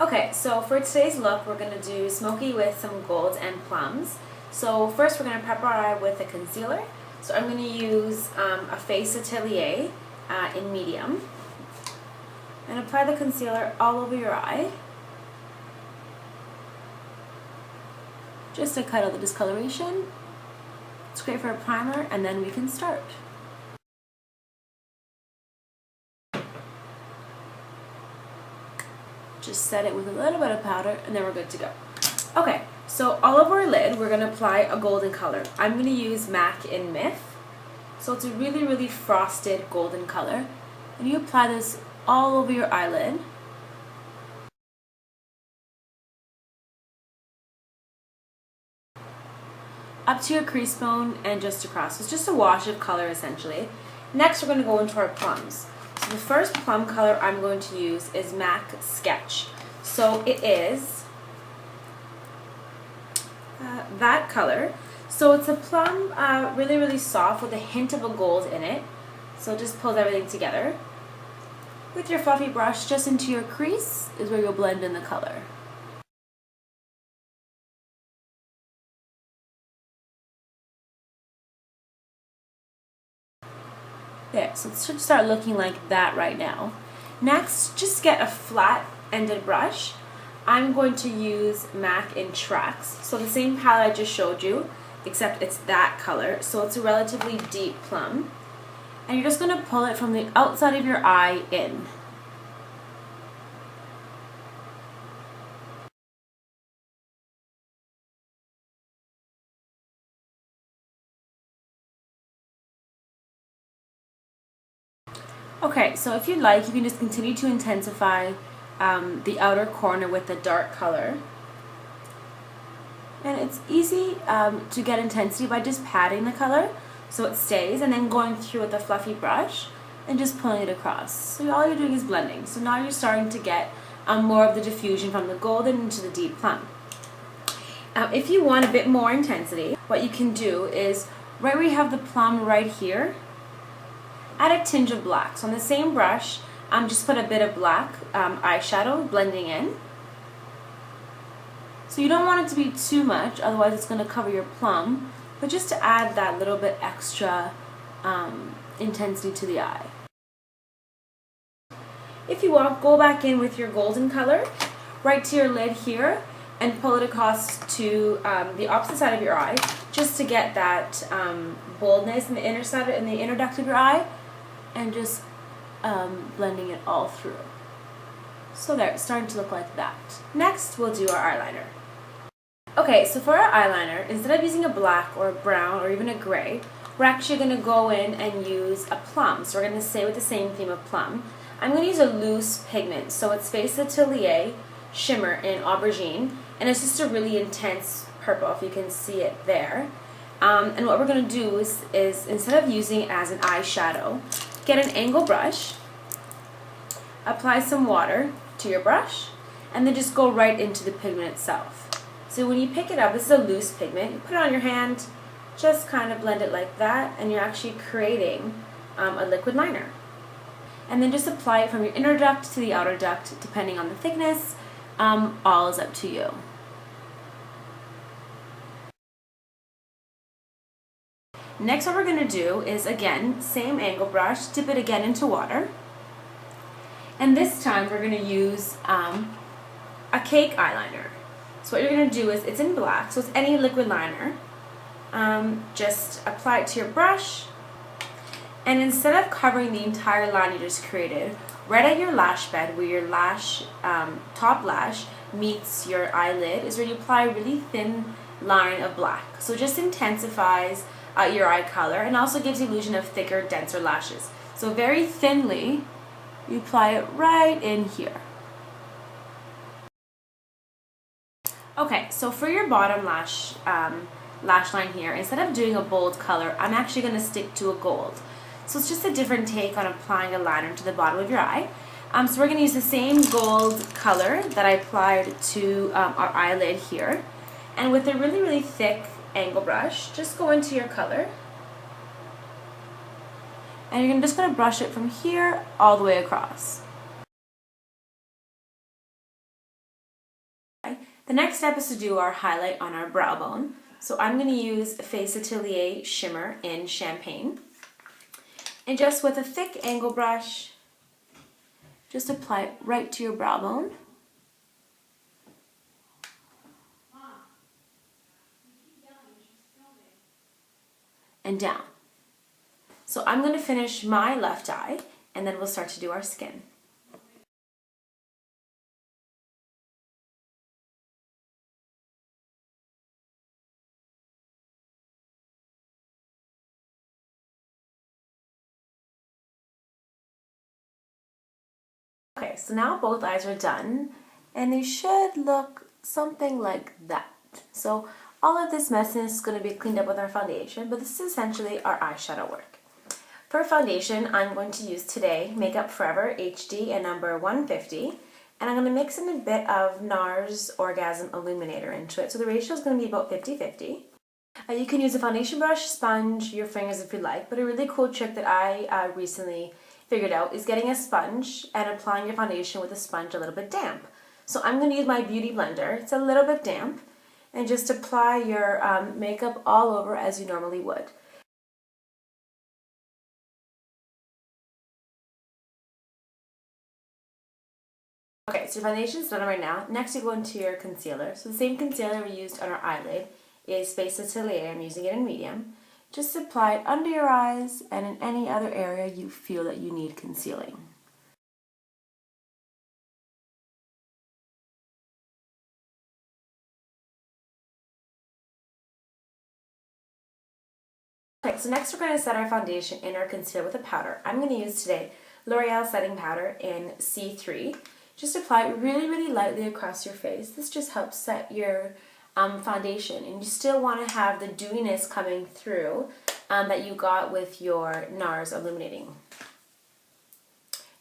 Okay, so for today's look, we're going to do Smokey with some golds and plums. So first we're going to prep our eye with a concealer. So I'm going to use a Face Atelier in medium. And apply the concealer all over your eye, just to cut out the discoloration. It's great for a primer, and then we can start. Just set it with a little bit of powder, and then we're good to go. Okay, so all over our lid, we're going to apply a golden color. I'm going to use MAC in Myth. So it's a really, really frosted golden color. And you apply this all over your eyelid. Up to your crease bone and just across. So it's just a wash of color essentially. Next we're going to go into our plums. So the first plum color I'm going to use is MAC Sketch. So it is that color. So it's a plum, really, really soft with a hint of a gold in it. So it just pulls everything together. With your fluffy brush, just into your crease is where you'll blend in the color. There, so it should start looking like that right now. Next, just get a flat-ended brush. I'm going to use MAC in Tracks. So the same palette I just showed you, except it's that color. So it's a relatively deep plum. And you're just going to pull it from the outside of your eye in. Okay, so if you'd like, you can just continue to intensify the outer corner with the dark color. And it's easy to get intensity by just patting the color so it stays, and then going through with a fluffy brush and just pulling it across. So all you're doing is blending. So now you're starting to get more of the diffusion from the golden into the deep plum. If you want a bit more intensity, what you can do is right where you have the plum right here, add a tinge of black. So on the same brush, just put a bit of black eyeshadow blending in. So you don't want it to be too much, otherwise it's going to cover your plum, but just to add that little bit extra intensity to the eye. If you want, go back in with your golden color, right to your lid here, and pull it across to the opposite side of your eye, just to get that boldness in the inner side, in the inner duct of your eye, and just blending it all through. So there, it's starting to look like that. Next, we'll do our eyeliner. Okay, so for our eyeliner, instead of using a black or a brown or even a gray, we're actually going to go in and use a plum. So we're going to stay with the same theme of plum. I'm going to use a loose pigment. So it's Face Atelier Shimmer in Aubergine, and it's just a really intense purple, if you can see it there. And what we're going to do is instead of using it as an eyeshadow, get an angle brush, apply some water to your brush, and then just go right into the pigment itself. So when you pick it up, this is a loose pigment, you put it on your hand, just kind of blend it like that, and you're actually creating a liquid liner. And then just apply it from your inner duct to the outer duct, depending on the thickness. All is up to you. Next, what we're going to do is, again, same angle brush, dip it again into water. And this time we're going to use a cake eyeliner. So what you're going to do is, it's in black, so it's any liquid liner. Just apply it to your brush, and instead of covering the entire line you just created, right at your lash bed where your lash, top lash meets your eyelid, is where you apply a really thin line of black. So it just intensifies your eye color and also gives the illusion of thicker, denser lashes. So very thinly, you apply it right in here. Okay, so for your bottom lash line here, instead of doing a bold color, I'm actually going to stick to a gold. So it's just a different take on applying a liner to the bottom of your eye. So we're going to use the same gold color that I applied to our eyelid here. And with a really, really thick angle brush, just go into your color. And you're just going to brush it from here all the way across. The next step is to do our highlight on our brow bone. So I'm going to use Face Atelier Shimmer in Champagne. And just with a thick angle brush, just apply it right to your brow bone. And down. So I'm going to finish my left eye, and then we'll start to do our skin. Okay, so now both eyes are done, and they should look something like that. So all of this messiness is going to be cleaned up with our foundation, but this is essentially our eyeshadow work. For foundation, I'm going to use today Makeup Forever HD in number 150, and I'm going to mix in a bit of NARS Orgasm Illuminator into it. So the ratio is going to be about 50-50. You can use a foundation brush, sponge, your fingers if you like, but a really cool trick that I recently figured out is getting a sponge and applying your foundation with a sponge a little bit damp. So I'm going to use my Beauty Blender. It's a little bit damp, and just apply your makeup all over as you normally would. Okay, so your foundation is done right now. Next you go into your concealer. So the same concealer we used on our eyelid is Face Atelier. I'm using it in medium. Just apply it under your eyes and in any other area you feel that you need concealing. Okay, so next we're going to set our foundation in our concealer with a powder. I'm going to use today L'Oreal Setting Powder in C3. Just apply it really, really lightly across your face. This just helps set your foundation, and you still want to have the dewiness coming through that you got with your NARS Illuminating.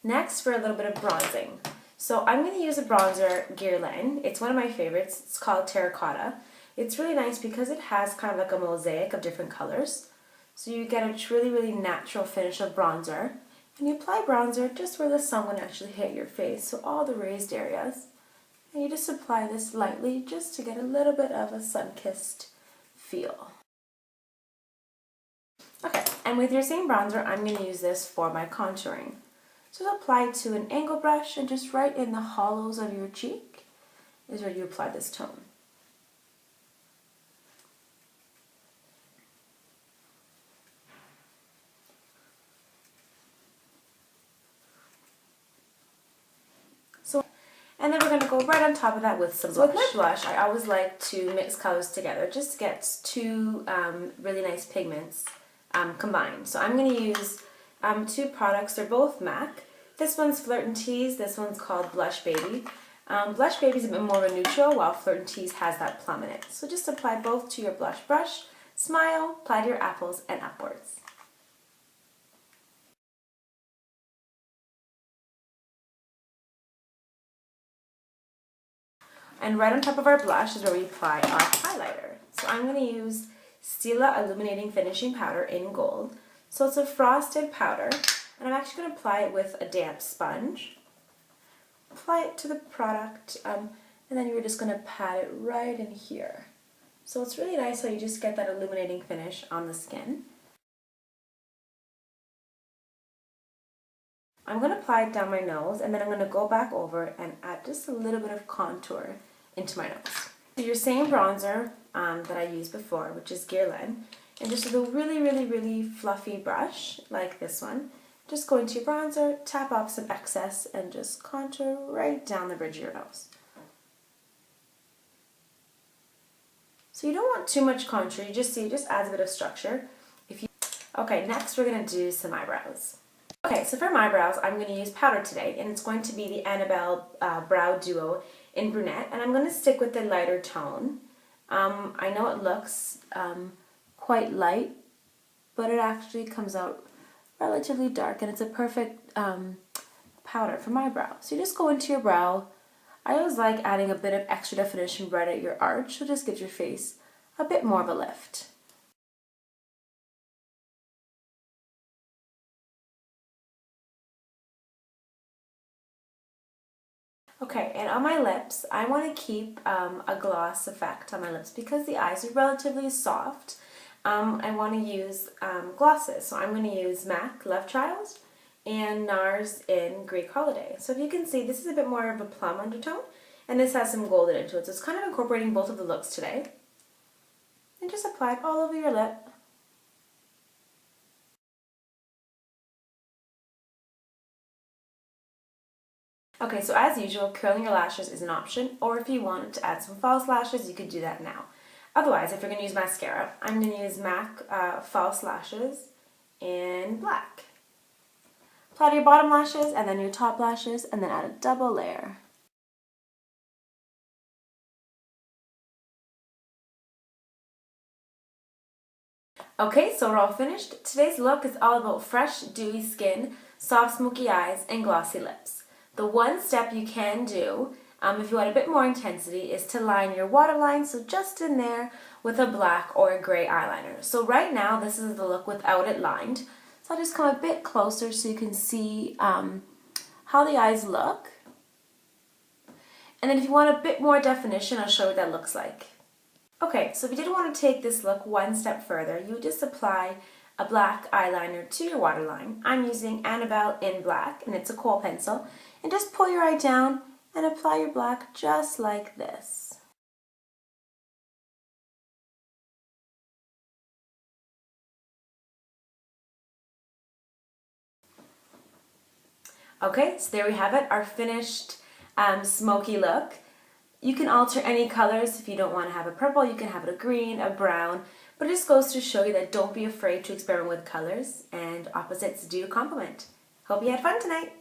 Next, for a little bit of bronzing. So I'm going to use a bronzer, Guerlain. It's one of my favorites. It's called Terracotta. It's really nice because it has kind of like a mosaic of different colors. So you get a really, really natural finish of bronzer. And you apply bronzer just where the sun would actually hit your face, so all the raised areas. And you just apply this lightly just to get a little bit of a sun-kissed feel. Okay, and with your same bronzer, I'm going to use this for my contouring. So apply it to an angle brush, and just right in the hollows of your cheek is where you apply this tone. And then we're going to go right on top of that with some blush. So with my blush, I always like to mix colors together just to get two really nice pigments combined. So I'm going to use two products. They're both MAC. This one's Flirt and Tease. This one's called Blush Baby. Blush Baby is a bit more of a neutral, while Flirt and Tease has that plum in it. So just apply both to your blush brush, smile, apply to your apples, and upwards. And right on top of our blush is where we apply our highlighter. So I'm going to use Stila Illuminating Finishing Powder in Gold. So it's a frosted powder, and I'm actually going to apply it with a damp sponge. Apply it to the product, and then you're just going to pat it right in here. So it's really nice how you just get that illuminating finish on the skin. I'm going to apply it down my nose, and then I'm going to go back over and add just a little bit of contour into my nose. So your same bronzer that I used before, which is Guerlain, and just with a really, really, really fluffy brush like this one, just go into your bronzer, tap off some excess, and just contour right down the bridge of your nose. So you don't want too much contour, you just see it just adds a bit of structure. Okay, next we're going to do some eyebrows. Okay, so for my brows, I'm going to use powder today, and it's going to be the Annabelle Brow Duo in Brunette, and I'm going to stick with the lighter tone. I know it looks quite light, but it actually comes out relatively dark, and it's a perfect powder for my brow. So you just go into your brow. I always like adding a bit of extra definition right at your arch, so it just gives your face a bit more of a lift. Okay, and on my lips, I want to keep a gloss effect on my lips because the eyes are relatively soft. I want to use glosses, so I'm going to use MAC Love Child and NARS in Greek Holiday. So if you can see, this is a bit more of a plum undertone, and this has some golden into it, so it's kind of incorporating both of the looks today. And just apply it all over your lip. Okay, so as usual, curling your lashes is an option, or if you wanted to add some false lashes, you could do that now. Otherwise, if you're going to use mascara, I'm going to use MAC False Lashes in black. Apply to your bottom lashes, and then your top lashes, and then add a double layer. Okay, so we're all finished. Today's look is all about fresh, dewy skin, soft, smoky eyes, and glossy lips. The one step you can do, if you want a bit more intensity, is to line your waterline, so just in there with a black or a gray eyeliner. So right now, this is the look without it lined. So I'll just come a bit closer so you can see how the eyes look. And then if you want a bit more definition, I'll show you what that looks like. Okay, so if you did want to take this look one step further, you would just apply a black eyeliner to your waterline. I'm using Annabelle in black, and it's a kohl pencil. And just pull your eye down and apply your black just like this. Okay, so there we have it, our finished smoky look. You can alter any colors. If you don't want to have a purple, you can have it a green, a brown, but it just goes to show you that don't be afraid to experiment with colors, and opposites do complement. Hope you had fun tonight.